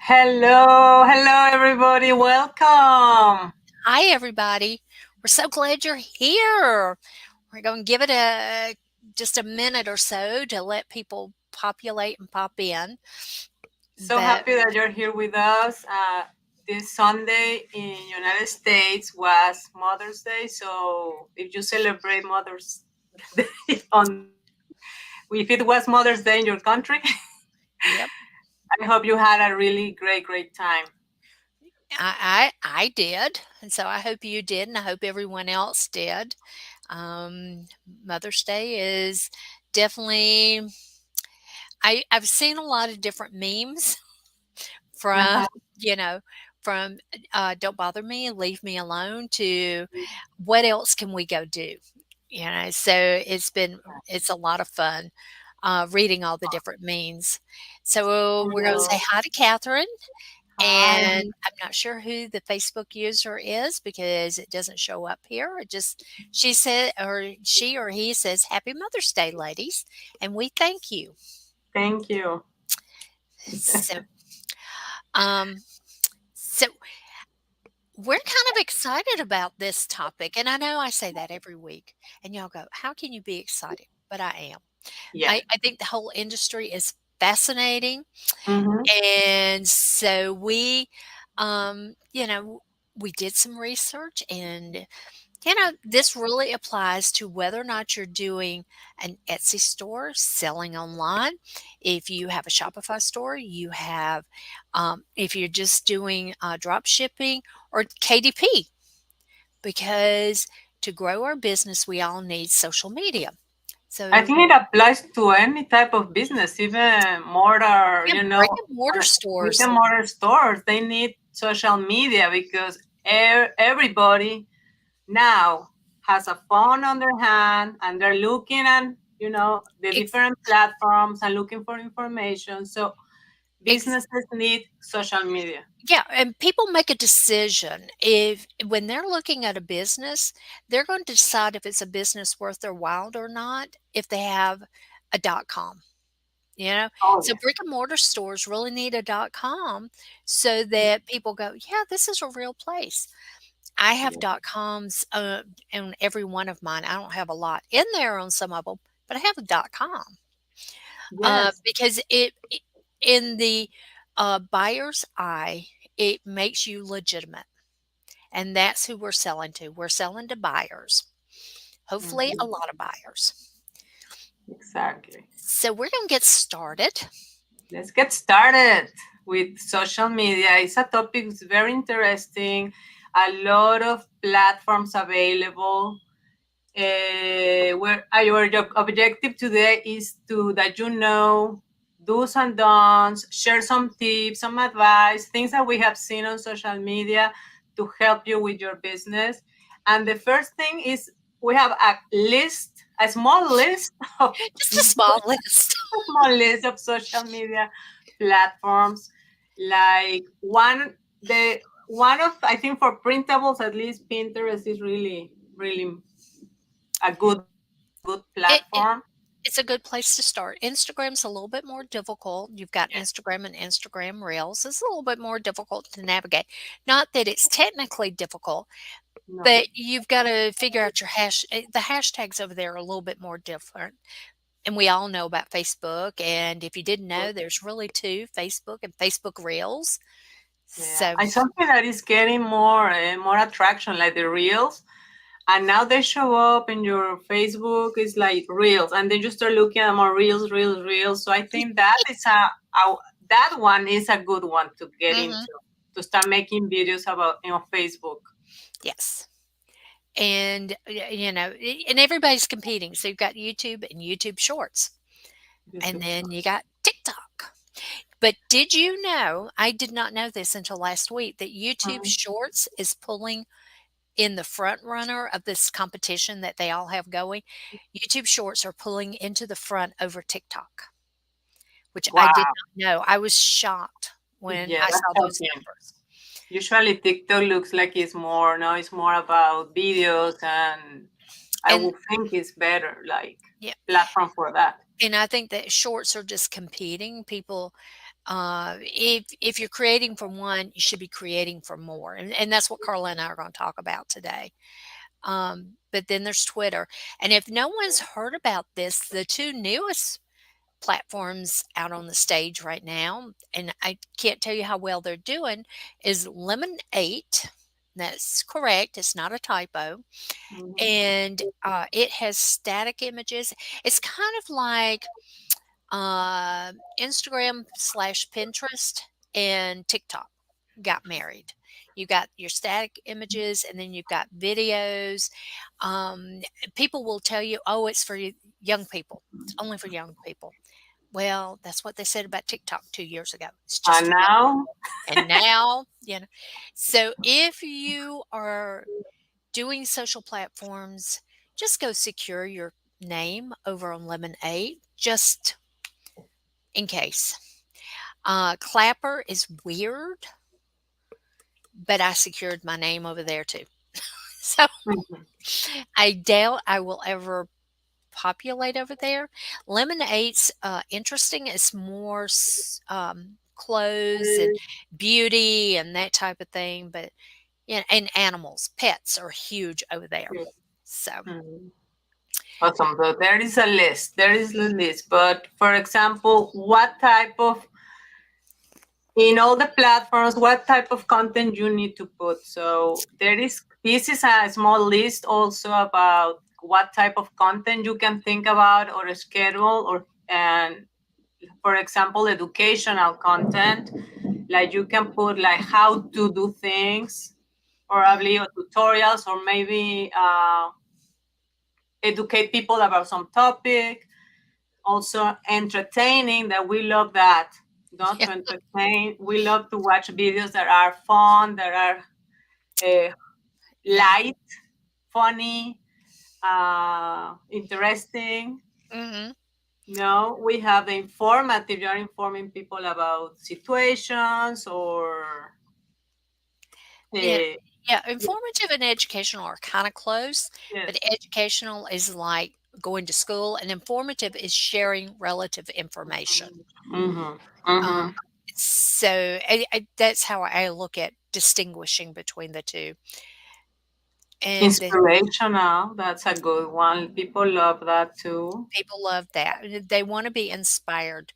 Hello, everybody. Welcome. Hi, everybody. We're so glad you're here. We're going to give it just a minute or so to let people populate and pop in. So But happy that you're here with us. This Sunday in United States was Mother's Day. So if you celebrate Mother's Day if it was Mother's Day in your country, yep, I hope you had a really great time. I did, and so I hope you did, and I hope everyone else did. Mother's Day is definitely. I've seen a lot of different memes from Uh-huh. you know from "Don't bother me, leave me alone" to "What else can we go do?" So it's a lot of fun, reading all the different memes. So we're gonna say Hello. hi to Catherine, Hi. and I'm not sure who the Facebook user is because it doesn't show up here. It just she said or she or he says, "Happy Mother's Day, ladies," and we thank you. Thank you. So, um, so we're kind of excited about this topic, and I know I say that every week, and y'all go, "How can you be excited?" But I am. Yeah. I think the whole industry is fascinating. Mm-hmm. And so we did some research and, this really applies to whether or not you're doing an Etsy store selling online. If you have a Shopify store, if you're just doing drop shipping or KDP, because to grow our business, we all need social media. I So think it applies to any type of business, even mortar, yeah, brick and mortar brick stores. and mortar stores. They need social media because everybody now has a phone on their hand and they're looking at, the Ex- different platforms and looking for information. So ex- businesses need social media. Yeah, and people make a decision if when they're looking at a business, they're going to decide if it's a business worth their while or not if they have a .com, you know? Oh, So yeah. brick and mortar stores really need a .com so that people go, "Yeah, this is a real place." I have Yeah. .coms in every one of mine. I don't have a lot in there on some of them, but I have a .com. Yes. Because in the buyer's eye, it makes you legitimate. And that's who we're selling to. We're selling to buyers, hopefully, a Mhm. lot of buyers. Exactly. So we're going to get started. Let's get started with social media. It's a topic that's very interesting. A lot of platforms available. Where our objective today is to that do's and don'ts, share some tips, some advice, things that we have seen on social media to help you with your business. And the first thing is we have a small list of Just a small list. small list of social media platforms. Like one of I think for printables, at least Pinterest is really a good It, it, platform. it's a good place to start. Instagram's a little bit more difficult. You've got Yeah, Instagram and Instagram Reels. It's a little bit more difficult to navigate. Not that it's technically difficult, no. but you've got to figure out the hashtags over there are a little bit more different. And we all know about Facebook, and if you didn't know, there's really 2, Facebook and Facebook Reels. Yeah, So and something that is getting more attraction, like the reels, and now they show up in your Facebook. It's like reels, and then you start looking at more reels. So I think that is that one is a good one to get mhm, into, to start making videos about Facebook. yes. And, and everybody's competing. So you've got YouTube and YouTube Shorts, and YouTube then Short. you got TikTok. But did you know, I did not know this until last week, that YouTube Mhm. Shorts is pulling in the front runner of this competition that they all have going. YouTube Shorts are pulling into the front over TikTok, which I did Wow. not know. I was shocked when Yeah, I that's saw those something. numbers. Usually TikTok looks like it's more, no, it's more about videos, and I And would think it's better, like yeah, platform for that. And I think that shorts are just competing. People, if you're creating for one, you should be creating for more, and that's what Carla and I are gonna talk about today. But then there's Twitter, and if no one's heard about this, the 2 newest platforms out on the stage right now, and I can't tell you how well they're doing, is Lemon 8. That's correct, it's not a typo, Mhm. and, it has static images. It's kind of like Instagram/Pinterest and TikTok got married. You got your static images and then you've got videos. Um, People will tell you, oh, it's for young people. It's only for young people. Well, that's what they said about TikTok 2 years ago. It's just And for young now, people. And now, so if you are doing social platforms, just go secure your name over on Lemon 8, just in case. Clapper is weird, but I secured my name over there too. So mhm. I doubt I will ever populate over there. Lemonade's interesting. It's more clothes and beauty and that type of thing, but and animals, pets are huge over there. So Mhm. Awesome. So there is a list. There is a list. But for example, what type of in all the platforms, what type of content you need to put? So this is a small list also about what type of content you can think about or schedule or and for example educational content like you can put like how to do things mhm, probably or tutorials or maybe educate people about some topic also entertaining that we love that not yeah, to entertain we love to watch videos that are fun that are uh, yeah, light funny interesting hmm no we have the informative you're informing people about situations or yeah, uh, yeah. Informative and educational are kind of close, but yes. educational is like going to school, and informative is sharing relative information. Mm-hmm. Um, Mm-hmm. so that's how I look at distinguishing between the two. And Inspirational, that's a good one. People love that too. people love that. They want to be inspired.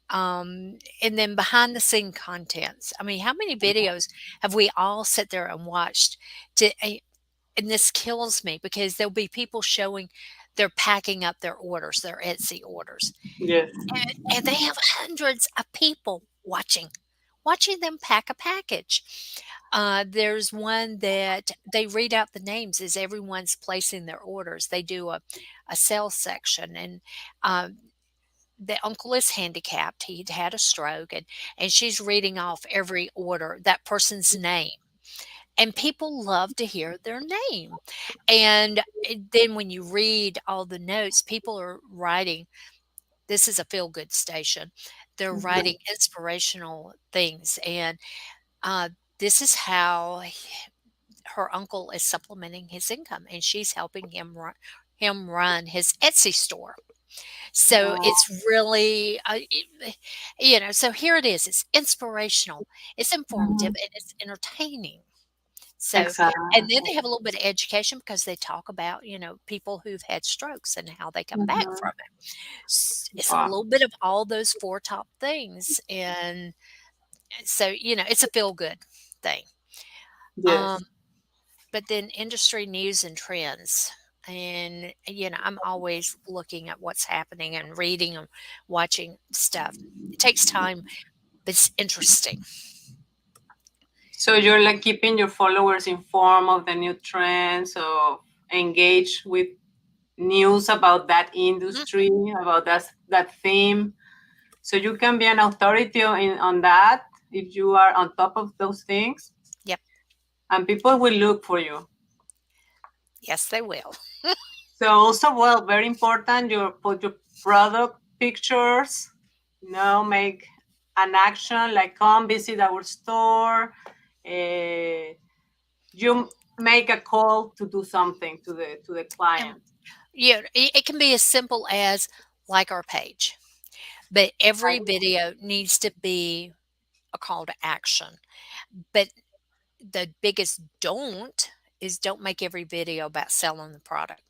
And then behind the scene contents. I mean, how many videos have we all sit there and watched and this kills me because there'll be people showing they're packing up their orders, their Etsy orders. Yes. And they have hundreds of people watching them pack a package. There's one that they read out the names as everyone's placing their orders. They do a sales section, and um, the uncle is handicapped. He'd had a stroke, and she's reading off every order, that person's name. And people love to hear their name. And then when you read all the notes, people are writing, this is a feel good station. They're Mhm. writing inspirational things. And uh, this is how her uncle is supplementing his income, and she's helping him run his Etsy store. So Oh, it's really, so here it is. It's inspirational, it's informative, mhm. and it's entertaining. So, and then Exactly. they have a little bit of education because they talk about, people who've had strokes and how they come back Mhm. from it. It's a Wow. little bit of all those four top things. And so, it's a feel good thing. Um, Yes. but then industry news and trends. And, I'm always looking at what's happening and reading and watching stuff. It takes time, but it's interesting. So you're like keeping your followers informed of the new trends, of engage with news about that industry, Mhm. about that theme. So you can be an authority on that if you are on top of those things, Yep. and people will look for you. Yes, they will. So also, well, very important, you put your product pictures, make an action like come visit our store. You make a call to do something to the And client. yeah, it can be as simple as like our page, but every Right. video needs to be a call to action. But the biggest don't make every video about selling the product,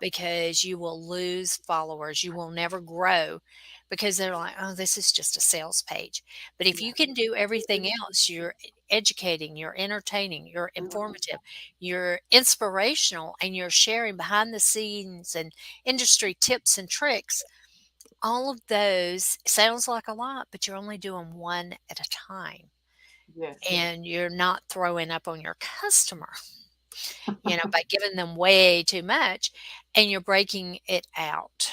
because you will lose followers. You will never grow because they're like, oh, this is just a sales page. But if you can do everything else, you're educating, you're entertaining, you're informative, you're inspirational, and you're sharing behind the scenes and industry tips and tricks. All of those sounds like a lot, but you're only doing one at a time. Yes. And you're not throwing up on your customer, by giving them way too much, and you're breaking it out.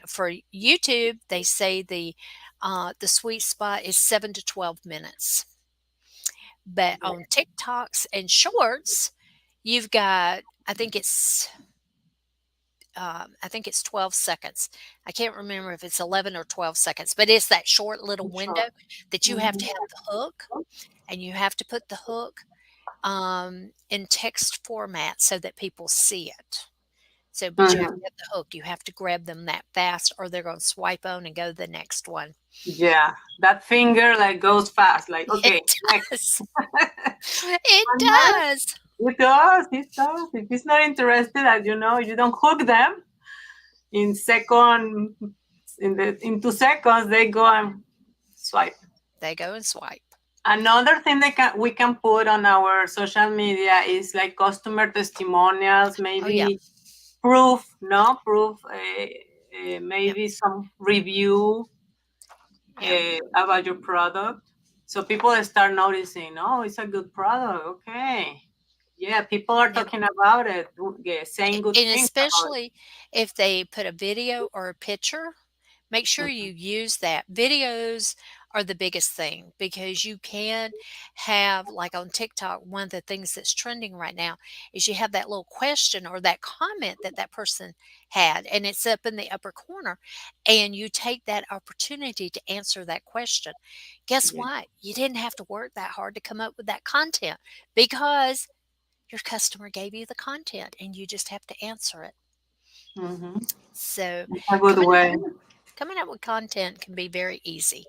For YouTube, they say the sweet spot is 7 to 12 minutes. But on TikToks and Shorts, you've got, I think it's 12 seconds. I can't remember if it's 11 or 12 seconds, but it's that short little window Sure. that you have to Mhm. have the hook, and you have to put the hook in text format so that people see it. So, but you have to Mhm. have the hook. You have to grab them that fast, or they're going to swipe on and go to the next one. Yeah, that finger like goes fast. Like, It okay, next. does. It And that does. it does. It does. If he's not interested, as you know, you don't hook them in second. In 2 seconds, they go and swipe. They go and swipe. Another thing that we can put on our social media is like customer testimonials, Oh yeah, maybe proof, no proof, yeah, maybe some review yeah, about your product. So people start noticing, oh, it's a good product. Okay. Yeah, people are yeah. talking about it, yeah, saying good And things about it. especially if they put a video or a picture, make sure Mhm. you use that. Videos are the biggest thing, because you can have, like on TikTok, one of the things that's trending right now is you have that little question or that comment that that person had, and it's up in the upper corner, and you take that opportunity to answer that question. Guess Yeah. what? You didn't have to work that hard to come up with that content, because your customer gave you the content and you just have to answer it. Hmm. So A good coming way. coming up with content can be very easy.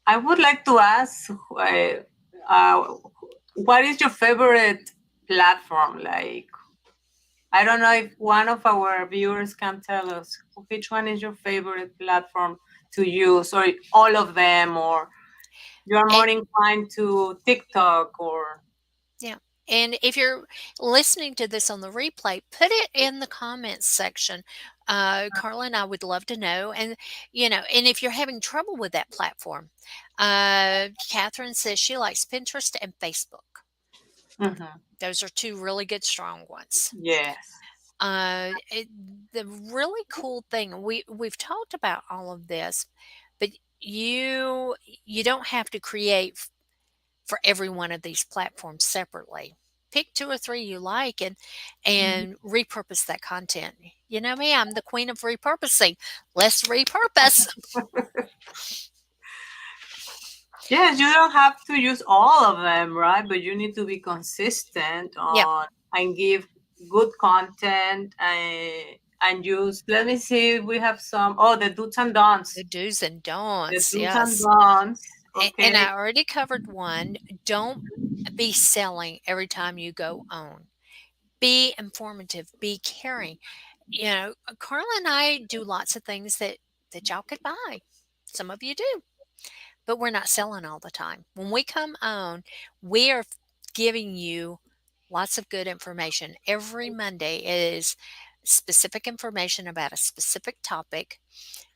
I would like to ask, uh, what is your favorite platform? Like, I don't know if one of our viewers can tell us which one is your favorite platform to use, or all of them, or you're more And inclined to TikTok or. yeah. And if you're listening to this on the replay, put it in the comments section. Carla and I would love to know. And if you're having trouble with that platform, Catherine says she likes Pinterest and Facebook. Mhm. Those are two really good, strong ones. Yes. It, the really cool thing, we've talked about all of this, but you don't have to create for every one of these platforms separately. Pick two or three you like, and Mhm. repurpose that content. You know me, I'm the queen of repurposing. Let's repurpose. Yes, you don't have to use all of them, right? But you need to be consistent Yeah, on and give good content, and use. Let me see if we have some. Oh, the do's and the don'ts. do's and The don'ts. do's and Yes. don'ts. And Okay. I already covered one. Don't be selling every time you go on. Be informative, be caring. Carla and I do lots of things that y'all could buy. Some of you do, but we're not selling all the time. When we come on, we are giving you lots of good information. Every Monday is specific information about a specific topic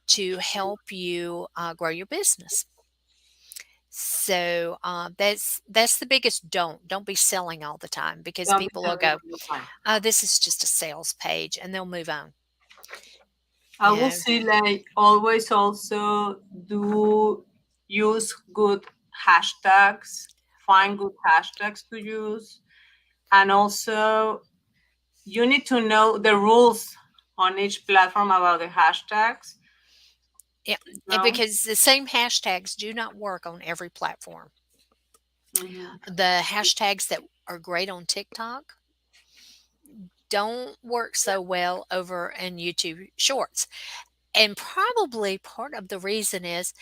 to help you grow your business. So that's the biggest don't. Don't be selling all the time, because Don't be people will selling go, all the time. "Oh, this is just a sales page," and they'll move on. I You will know, see, like, always also do use good hashtags, yeah, find good hashtags to use. And also, you need to know the rules on each platform about the hashtags. yeah, and No. because the same hashtags do not work on every platform. Hmm. The hashtags that are great on TikTok don't work so well over in YouTube Shorts. And probably part of the reason is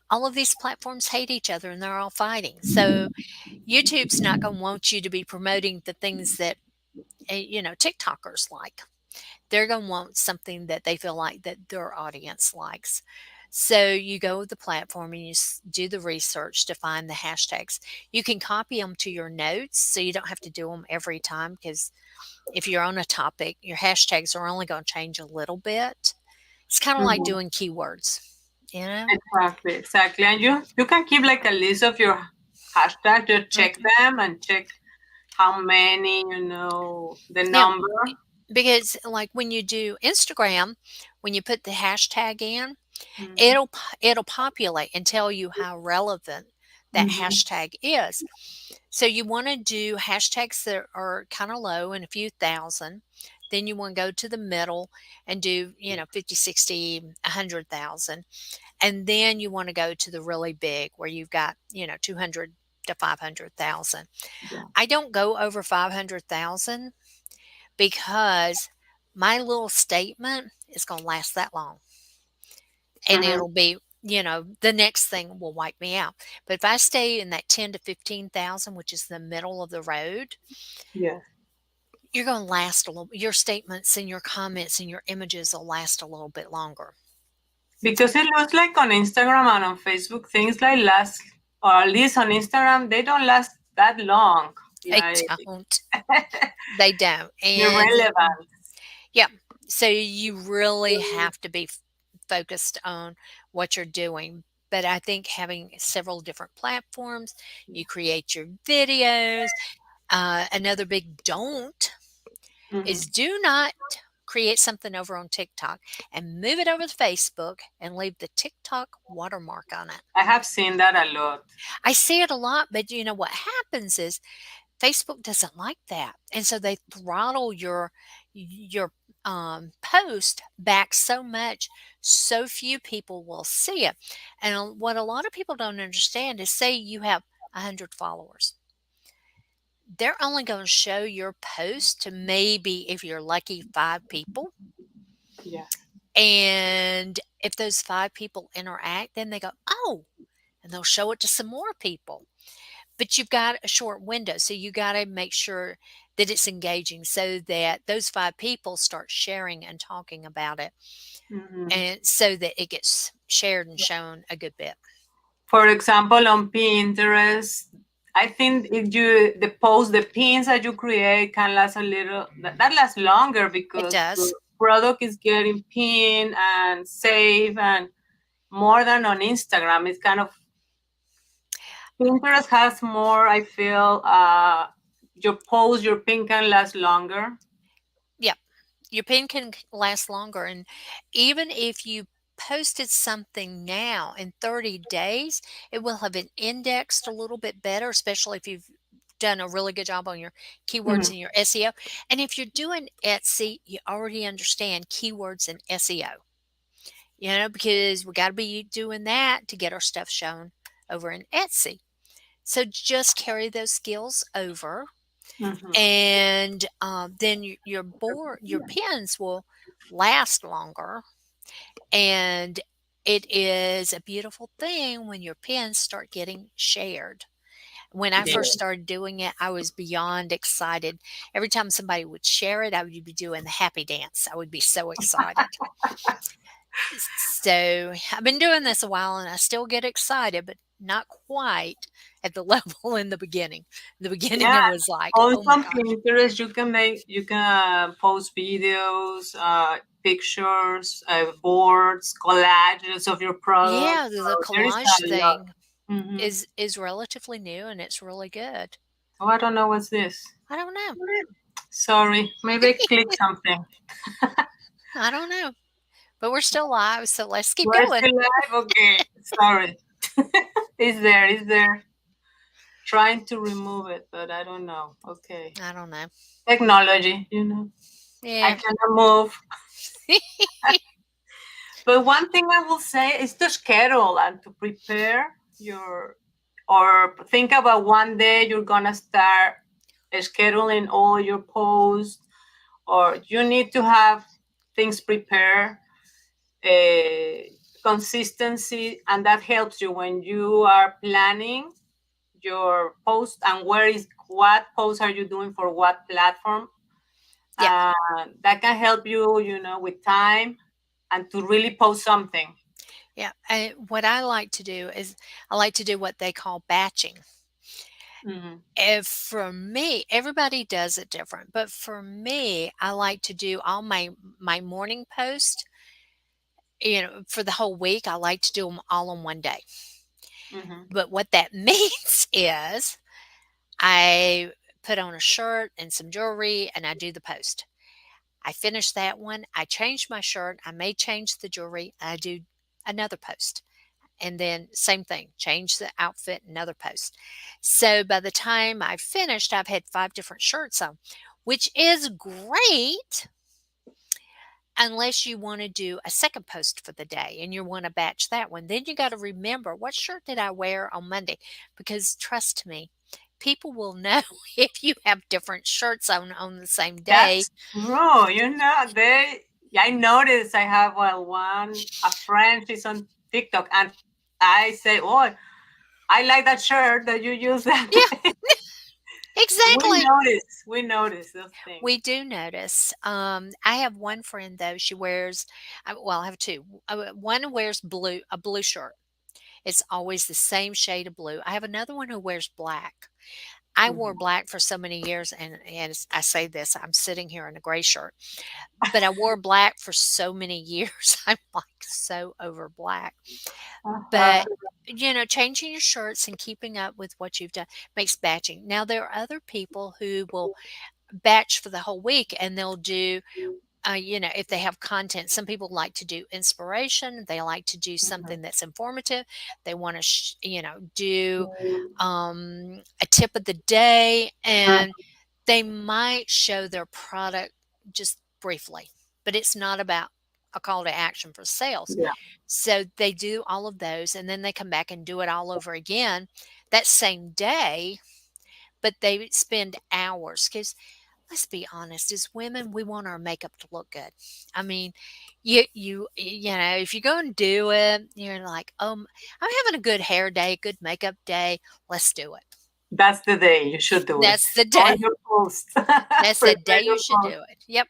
all of these platforms hate each other and they're all fighting. So YouTube's not going to want you to be promoting the things that TikTokers like. They're going to want something that they feel like that their audience likes. So you go with the platform and you do the research to find the hashtags. You can copy them to your notes so you don't have to do them every time, because if you're on a topic, your hashtags are only going to change a little bit. It's kind of like Mhm. doing keywords, you know? Exactly. And you can keep like a list of your hashtags, just check Mhm. them and check how many, the Yeah, number. because like when you do Instagram, when you put the hashtag in, Mhm. it'll populate and tell you how relevant that Mhm. hashtag is. So you want to do hashtags that are kind of low and a few thousand. Then you want to go to the middle and do, 50, 60, 100,000. And then you want to go to the really big where you've got, 200 to 500,000. Yeah. I don't go over 500,000 because my little statement is going to last that long, and Mhm. it'll be, the next thing will wipe me out. But if I stay in that 10 to 15,000, which is the middle of the road, Yes. you're going to last a little. Your statements and your comments and your images will last a little bit longer. Because it looks like on Instagram and on Facebook, things like last, or at least on Instagram, they don't last that long. They Like don't. They don't. And irrelevant. yeah, so you really have to be focused on what you're doing. But I think having several different platforms, you create your videos. Another big don't Mhm. is do not create something over on TikTok and move it over to Facebook and leave the TikTok watermark on it. I have seen that a lot. I see it a lot, but what happens is Facebook doesn't like that. And so they throttle your post back so much, so few people will see it. And what a lot of people don't understand is, say you have 100 followers. They're only going to show your post to maybe, if you're lucky, 5 people. Yeah. And if those 5 people interact, then they go, "Oh," and they'll show it to some more people. But you've got a short window, so you gotta make sure that it's engaging so that those 5 people start sharing and talking about it, Mhm. and so that it gets shared and shown a good bit. For example, on Pinterest, I think if the pins that you create can last a little, that lasts longer It because the does. product is getting pinned and saved, and more than on Instagram. It's kind of, Pinterest has more, I feel, your pin can last longer. Yep. Your pin can last longer, and even if you posted something now, in 30 days, it will have been indexed a little bit better, especially if you've done a really good job on your keywords Mhm. and your SEO. And if you're doing Etsy, you already understand keywords and SEO, because we got to be doing that to get our stuff shown over in Etsy. So just carry those skills over, Mhm. and then your pins will last longer. And it is a beautiful thing when your pins start getting shared. When I Yeah. first started doing it, I was beyond excited. Every time somebody would share it, I would be doing the happy dance. I would be so excited. So I've been doing this a while and I still get excited, but not quite at the level in the beginning. In the beginning, Yeah. it was like, Also oh my on gosh. Pinterest, you can post videos, pictures, boards, collages of your products. Yeah, the So there is collage a lot. thing Hmm. is relatively new and it's really good. Oh, I don't know what's this. I don't know. Sorry, maybe I clicked something. I don't know. But we're still live, so let's keep We're going. still live. Okay, sorry. It's there. It's there. Trying to remove it, but I don't know. Okay, I don't know. technology. I Yeah. cannot move. But one thing I will say is to schedule and to prepare or think about one day you're gonna start scheduling all your posts, or you need to have things prepared, consistency, and that helps you when you are planning your post and what post are you doing for what platform. Yeah. That can help you, with time and to really post something. Yeah. What I like to do is I like to do what they call batching. Hmm. If for me, everybody does it different, but for me, I like to do all my morning post, for the whole week. I like to do them all on one day. Hmm. But what that means is I put on a shirt and some jewelry and I do the post. I finish that one. I change my shirt. I may change the jewelry. I do another post. And then same thing, change the outfit, another post. So by the time I've finished, I've had 5 different shirts on, which is great unless you want to do a second post for the day and you want to batch that one. Then you got to remember, what shirt did I wear on Monday? Because trust me, people will know if you have different shirts on the same day. That's true. I noticed I have, well, a friend, she's on TikTok, and I say, oh, I like that shirt that you use that Yeah, day. we exactly. notice, we notice those things. We do notice. I have one friend though. She wears, well, I have two. One wears a blue shirt. It's always the same shade of blue. I have another one who wears black. I wore Hmm. black for so many years, and I say this, I'm sitting here in a gray shirt, but I wore black for so many years. I'm like so over black. Uh-huh. But changing your shirts and keeping up with what you've done makes batching. Now there are other people who will batch for the whole week and they'll do if they have content. Some people like to do inspiration, they like to do something that's informative, they want to do a tip of the day, and they might show their product just briefly, but it's not about a call to action for sales. Yeah, So they do all of those and then they come back and do it all over again that same day, but they spend hours because let's be honest, as women, we want our makeup to look good. I mean, if you go and do it, you're like, I'm having a good hair day, good makeup day. Let's do it. that's the day you should do it. That's the On day. your post. That's the day Prepare you your should post. do it. Yep.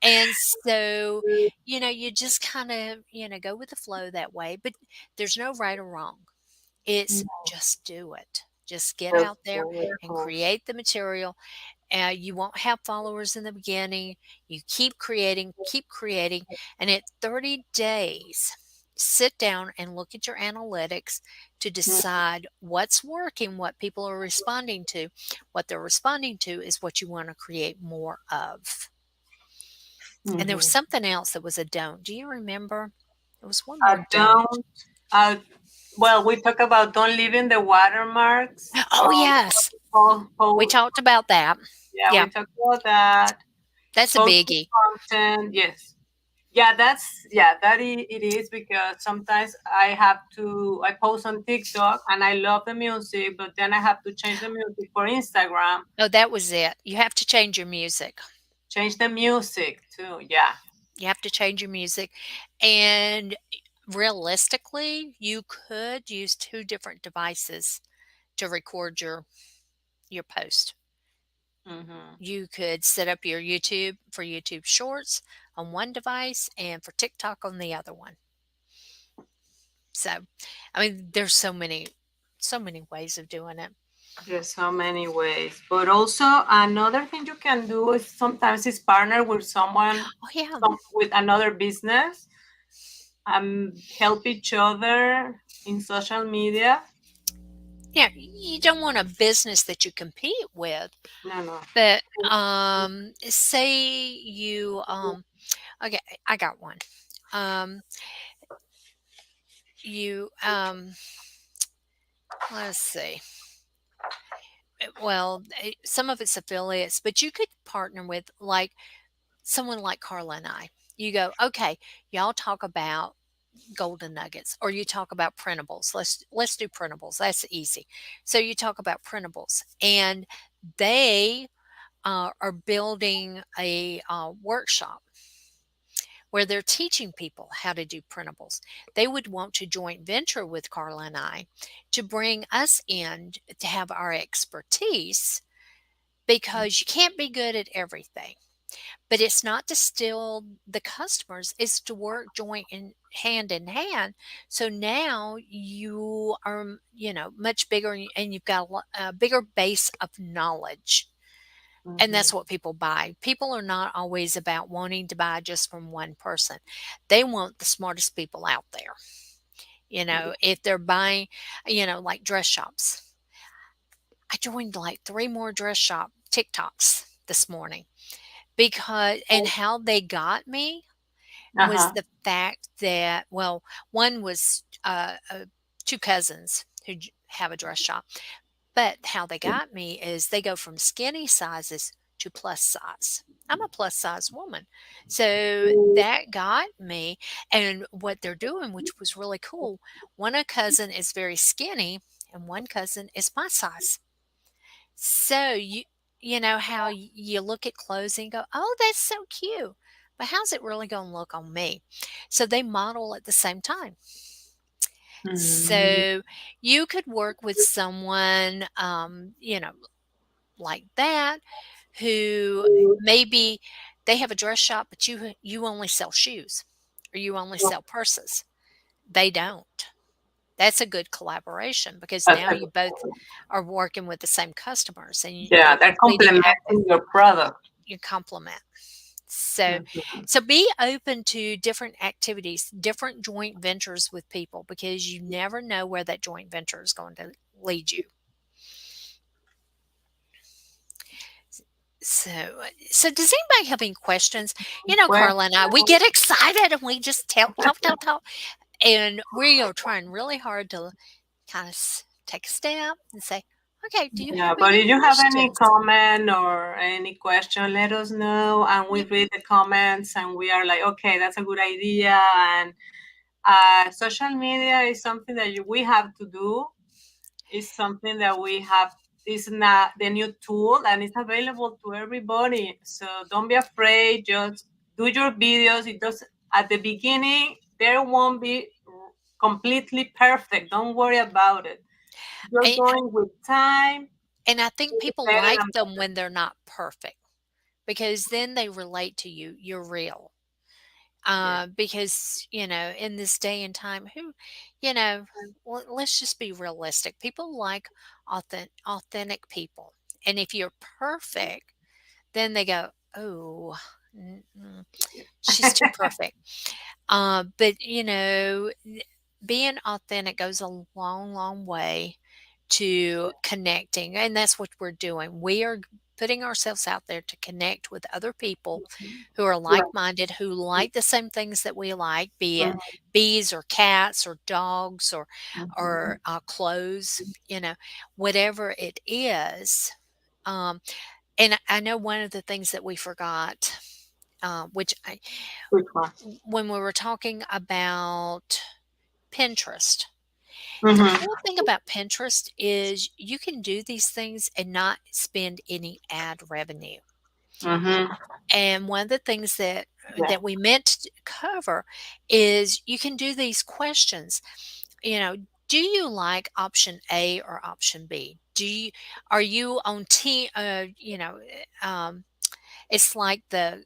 And so, you just kind of, go with the flow that way. But there's no right or wrong. It's just do it. Just get Just out there do it. and create the material. You won't have followers in the beginning. You keep creating, and at 30 days, sit down and look at your analytics to decide what's working, what people are responding to. What they're responding to is what you want to create more of. And there was Mm-hmm. something else that was a don't. Do you remember? There was one I more don't. don't. Uh, well, we talk about don't leave in the watermarks Oh, from yes. We post. talked about that. Yeah, we Yeah, talked about that. that's a Posting biggie. content, yes. Yeah, it is, because sometimes I post on TikTok and I love the music, but then I have to change the music for Instagram, Oh, that was it. You have to change your music. change the music too. Yeah. You have to change your music. And realistically, you could use 2 different devices to record your post. Hmm. You could set up your YouTube for YouTube Shorts on one device and for TikTok on the other one. So, I mean, there's so many ways of doing it. There's so many ways, but also another thing you can do is sometimes is partner with someone, Oh, yeah. with another business, help each other in social media. Yeah, you don't want a business that you compete with, No, no. but, say you, okay, I got one. Um, you, let's see. Well, some of it's affiliates, but you could partner with like someone like Carla and I. You go, okay, y'all talk about golden nuggets or you talk about printables. Let's do printables. That's easy. So you talk about printables and they are building a workshop where they're teaching people how to do printables. They would want to joint venture with Carla and I to bring us in to have our expertise because you can't be good at everything. But it's not to steal the customers, it's to work joint in hand. So now you are, much bigger and you've got a bigger base of knowledge. And Mhm. that's what people buy. People are not always about wanting to buy just from one person. They want the smartest people out there. If they're buying, like dress shops. I joined like 3 more dress shop TikToks this morning because and how they got me was Uh-huh. the fact that, well, one was, 2 cousins who have a dress shop, but how they got me is they go from skinny sizes to plus size. I'm a plus size woman. So that got me. And what they're doing, which was really cool, one a cousin is very skinny and one cousin is my size. So you know how you look at clothes and go, "Oh, that's so cute." But how's it really going to look on me? So they model at the same time. Mhm. So you could work with someone, like that, who maybe they have a dress shop, but you only sell shoes or you only sell purses. They don't. That's a good collaboration because That's now a you both are working with the same customers and Yeah, you're they're completing complementing your product. you complement. So Mhm. so be open to different activities, different joint ventures with people because you never know where that joint venture is going to lead you. So does anybody have any questions? Well, Carla and I, we get excited and we just talk, and we are trying really hard to kind of take a step and say, okay, do you yeah, have but any if you have any questions? comment or any question, let us know, and we Yeah, read the comments, and we are like, okay, that's a good idea. And social media is something that we have to do. It's something that we have. It's not the new tool, and it's available to everybody. So don't be afraid. Just do your videos. It does at the beginning. There won't be completely perfect. Don't worry about it. You're and, going with time and I to think be people better like and them better. when they're not perfect because then they relate to you. You're real. Yeah. Because in this day and time, you know, let's just be realistic. People like authentic people, and if you're perfect, then they go, "Oh, she's too perfect." But being authentic goes a long, long way to connecting, and that's what we're doing. We are putting ourselves out there to connect with other people who are Right. like-minded, who like the same things that we like, be it Mhm, bees or cats or dogs or mhm. clothes, whatever it is. Um, and I know one of the things that we forgot, which Which one? when we were talking about Pinterest. The Mhm, cool thing about Pinterest is you can do these things and not spend any ad revenue. mhm. And one of the things that Yeah. we meant to cover is you can do these questions. You know, do you like option A or option B? Are you on team? It's like the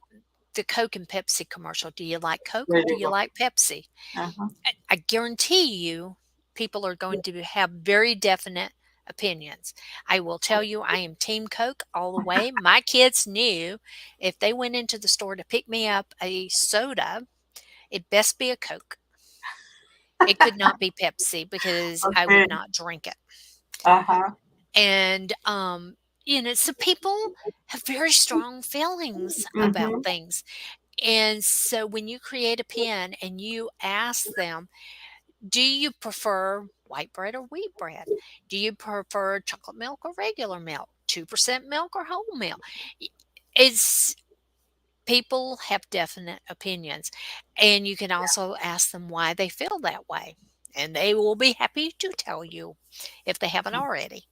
Coke and Pepsi commercial. Do you like Coke There or do you you go. like Pepsi? Uh-huh. I guarantee you people are going to have very definite opinions. I will tell you I am team Coke all the way. My kids knew if they went into the store to pick me up a soda, it best be a Coke. It could not be Pepsi because I Okay. would not drink it. Uh-huh. And so people have very strong feelings about Mhm. things. And so when you create a pen and you ask them, do you prefer white bread or wheat bread? Do you prefer chocolate milk or regular milk? 2% milk or whole milk? It's people have definite opinions. And you can also ask them why they feel that way. And they will be happy to tell you if they haven't already.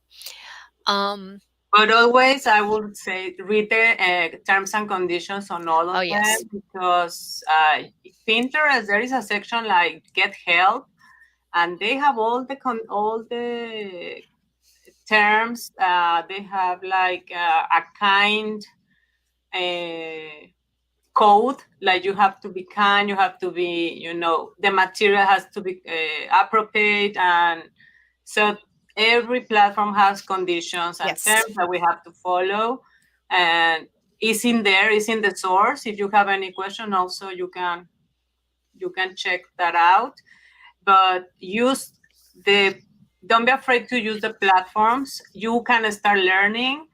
Um, But always, I would say read the terms and conditions on all Oh, of yes. them, because Pinterest, there is a section like get help, and they have all the terms. They have like a kind code, like you have to be kind, you have to be, the material has to be appropriate, and so every platform has conditions and Yes. terms that we have to follow, and it's in there, it's in the source. If you have any question, also you can check that out. But don't be afraid to use the platforms. You can start learning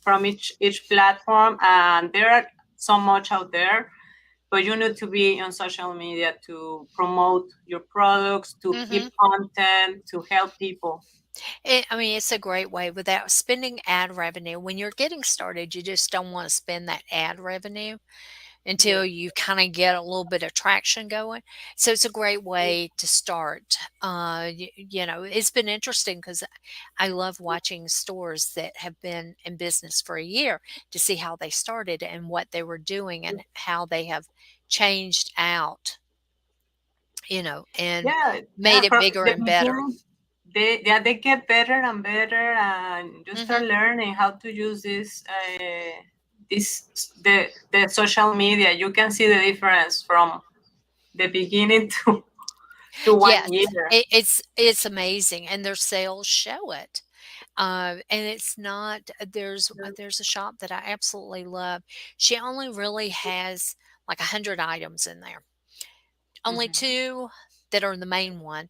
from each platform, and there are so much out there, but you need to be on social media to promote your products, to Mhm. keep content, to help people. I mean, it's a great way without spending ad revenue. When you're getting started, you just don't wanna spend that ad revenue until Yes. you kinda get a little bit of traction going. So it's a great way to start. It's been interesting because I love watching stores that have been in business for a year to see how they started and what they were doing and how they have changed out, and Yeah, made yeah. it From bigger the and better. beginning, they get better and better, and you start Mhm. learning how to use the social media. You can see the difference from the beginning to Yes, 1 year. it's amazing, and their sales show it. And it's not there's a shop that I absolutely love. She only really has like 100 items in there. Only Mhm. 2 that are the main one,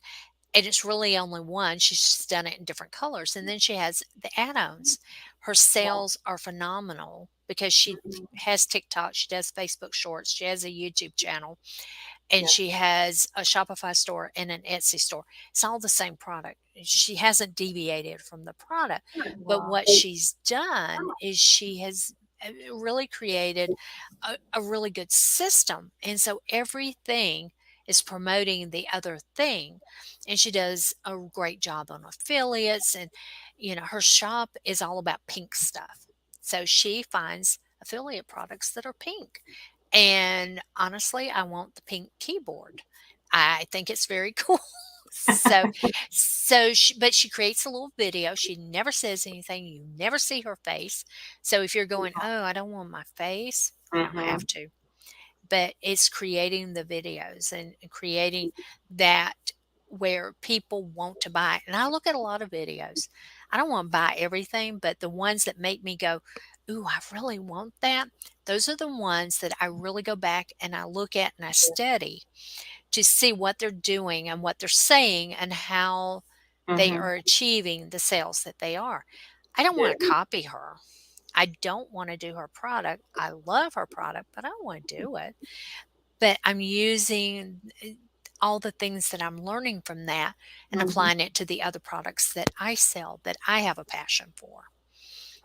and it's really only 1. She's just done it in different colors, and then she has the add-ons. Her Wow. sales are phenomenal because she Mhm. has TikTok, she does Facebook Shorts, she has a YouTube channel, and Yes. she has a Shopify store and an Etsy store. It's all the same product. She hasn't deviated from the product, but Wow. what she's done is she has really created a really good system. And so everything is promoting the other thing. And she does a great job on affiliates. And, her shop is all about pink stuff. So she finds affiliate products that are pink. And honestly, I want the pink keyboard. I think it's very cool. So but she creates a little video. She never says anything. You never see her face. So if you're going, "Oh, I don't want my face," you don't Mhm. have to. But it's creating the videos and creating that where people want to buy it. And I look at a lot of videos. I don't want to buy everything, but the ones that make me go, "Ooh, I really want that." Those are the ones that I really go back and I look at and I study to see what they're doing and what they're saying and how they Mhm. are achieving the sales that they are. I don't want to Yeah. copy her. I don't want to do her product. I love her product, but I don't want to do it. But I'm using all the things that I'm learning from that and Mhm. applying it to the other products that I sell that I have a passion for.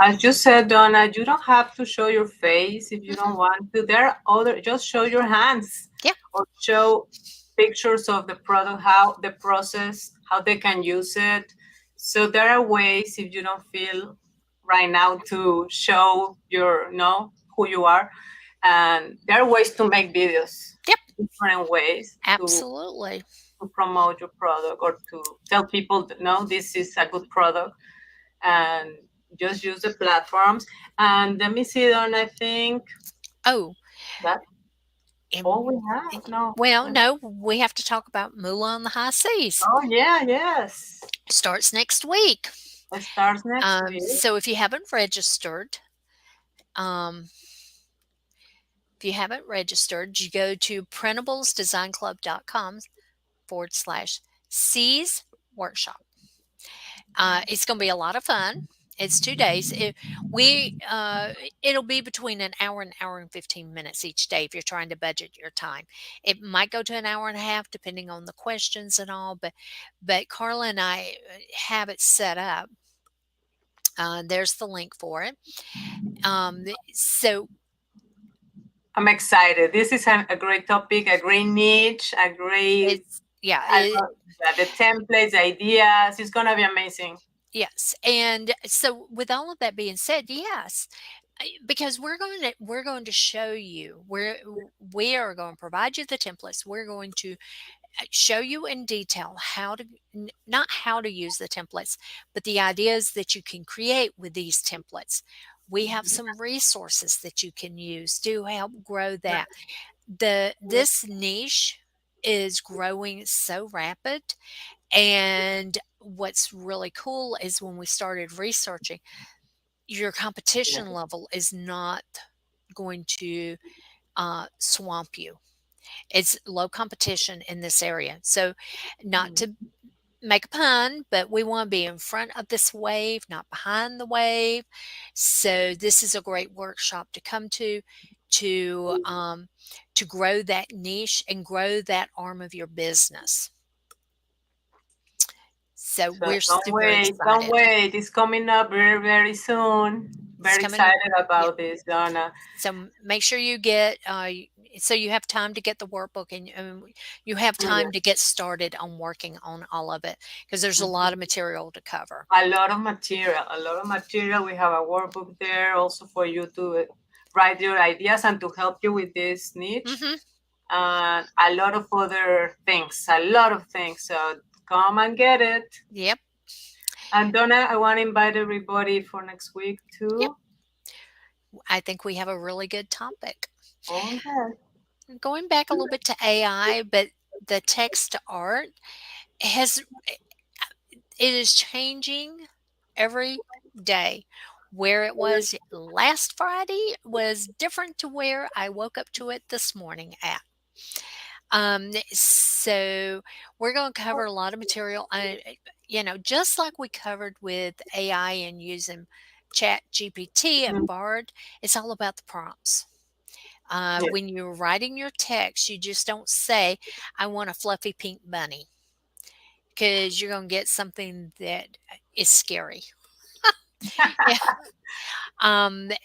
As you said, Donna, you don't have to show your face if you Mhm. don't want to. There are other, just show your hands Yeah. or show pictures of the product, how the process, how they can use it. So there are ways, if you don't feel right now to show who you are. And there are ways to make videos, Yep. different ways Absolutely. to promote your product or to tell people that no, this is a good product, and just use the platforms. And let me see, Don, I think Oh, that's all we and have. No. well, no, we have to talk about Moolah on the High Seas. Oh, yeah, yes. Starts next week. It starts next week. So um, if you haven't registered, you go to printablesdesignclub.com/C's workshop. It's going to be a lot of fun. It's 2 days. It'll be between an hour and 15 minutes each day if you're trying to budget your time. It might go to an hour and a half depending on the questions and all, but Carla and I have it set up. There's the link for it. So I'm excited. This is a great topic, a great niche, a great, it's yeah, I love that. The templates, the ideas. It's going to be amazing. Yes, and so with all of that being said, yes, because we're going to show you, we are going to provide you the templates. We're going to show you in detail how to not how to use the templates, but the ideas that you can create with these templates. We have some resources that you can use to help grow that. This niche is growing so rapid, and what's really cool is when we started researching, your Yeah. competition level is not going to swamp you. It's low competition in this area. So, not Mhm. to make a pun, but we want to be in front of this wave, not behind the wave. So, this is a great workshop to come to um, to grow that niche and grow that arm of your business. So, So we're super don't excited. wait. It's coming up very, very soon. It's Very coming. excited Yep. about this, Donna. So make sure you get so you have time to get the workbook, and you have time to get started on working on all of it, because there's a lot of Mhm. material to cover. A lot of material, a lot of material. We have a workbook there also for you to write your ideas and to help you with this niche. Hmm. And a lot of other things, a lot of things. So come and get it. Yep. And Donna, I want to invite everybody for next week Yep. too. I think we have a really good topic. Okay. Going back a little bit to AI, but the text to art has it is changing every day. Where it was last Friday was different to where I woke up to it this morning at. So we're going to cover a lot of material. Just like we covered with AI and using Chat GPT and Mhm. Bard, it's all about the prompts. Yeah. When you're writing your text, you just don't say, I want a fluffy pink bunny, because you're going to get something that is scary. Yeah.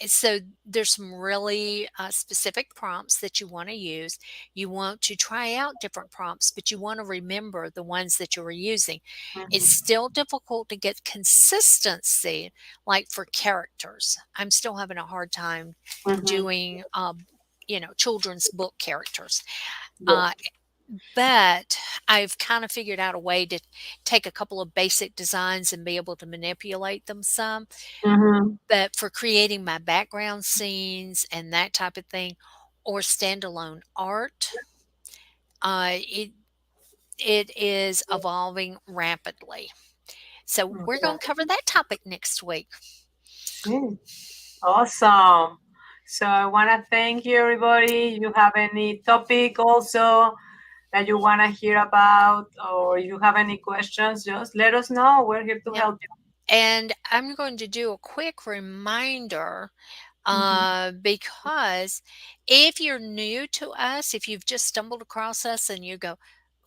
So there's some really specific prompts that you want to use. You want to try out different prompts, but you want to remember the ones that you were using. It's Mhm. still difficult to get consistency, like for characters. I'm still having a hard time Mhm. doing, children's book characters. Yeah. Uh, but I've kind of figured out a way to take a couple of basic designs and be able to manipulate them some. Mhm. But for creating my background scenes and that type of thing, or standalone art, it is evolving rapidly. So we're going to Okay. cover that topic next week. Okay. Awesome. So I want to thank you, everybody. You have any topic also that you want to hear about, or you have any questions, just let us know. We're here to Yep. help And I'm going to do a quick reminder, you. Mhm. because if you're new to us, if you've just stumbled across us and you go,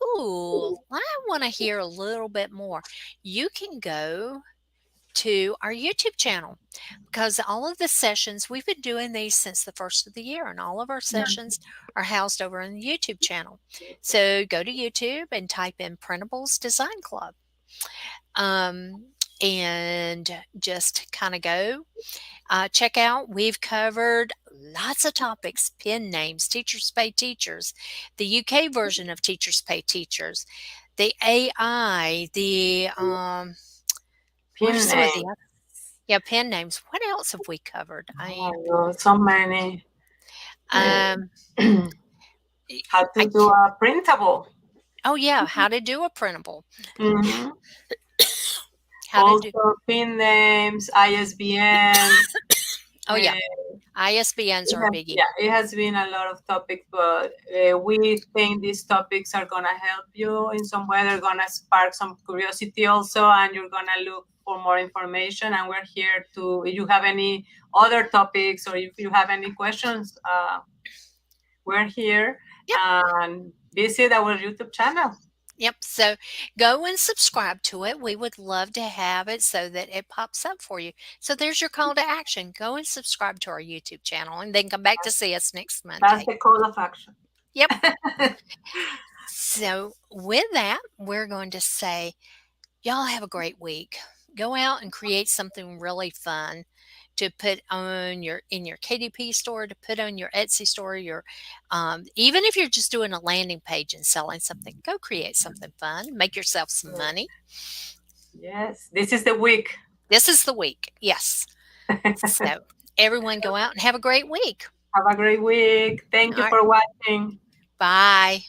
"Ooh, I want to hear a little bit more," you can go to our YouTube channel, because all of the sessions, we've been doing these since the first of the year, and all of our sessions are housed over in the YouTube channel. So go to YouTube and type in Printables Design Club, and just kind of go check out. We've covered lots of topics: pen names, teachers pay teachers, the UK version of teachers pay teachers, the AI, the what are Pin some of name. the other, yeah, pen names. What else have we covered? Oh my God, so many. Uh, Um, how I to do a printable. oh yeah, how to do a printable, Mhm. how to do. Also, pin names, ISBN. Oh yeah, Uh, ISBNs are a biggie. yeah, it has been a lot of topics, but we think these topics are gonna help you in some way. They're gonna spark some curiosity also, and you're gonna look for more information. And we're here to, if you have any other topics or if you have any questions, we're here, Yep. and visit our YouTube channel. Yep. So go and subscribe to it. We would love to have it so that it pops up for you. So there's your call to action. Go and subscribe to our YouTube channel, and then come back to see us next That's Monday. the call of action. Yep. So with that, we're going to say, y'all have a great week. Go out and create something really fun to put on in your KDP store, to put on your Etsy store, your even if you're just doing a landing page and selling something, go create something fun, make yourself some money. Yes, this is the week. This is the week. Yes. So everyone go out and have a great week. Have a great week. Thank All you right. for watching. Bye.